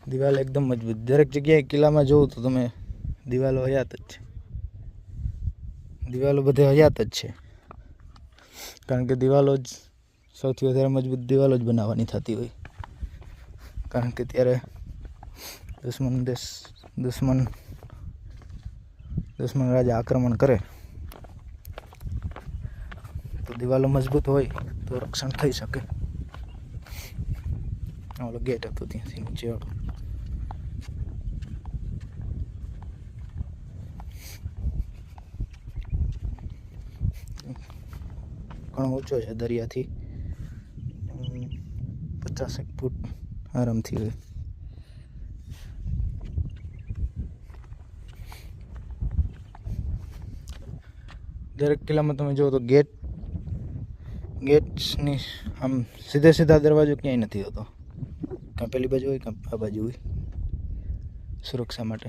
દિવાલ એકદમ મજબૂત. દરેક જગ્યાએ કિલ્લામાં જોવું તો તમે દિવાલો હયાત જ છે. દિવાલો બધે હયાત જ છે, કારણ કે દિવાલો જ સૌથી વધારે મજબૂત દિવાલો જ બનાવવાની થતી હોય. કારણ કે ત્યારે દુશ્મન રાજા આક્રમણ કરે તો દિવાલો મજબૂત હોય તો રક્ષણ થઈ શકે. ઓલો ગેટ હતો ત્યાંથી નીચે વાળો. ઘણો ઊંચો છે દરિયાથી, 50 ફૂટ આરામથી હોય. દરેક કિલ્લામાં તમે જુઓ તો ગેટ્સની આમ સીધા દરવાજો ક્યાંય નથી હોતો. કાં પેલી બાજુ હોય કાં આ બાજુ હોય સુરક્ષા માટે.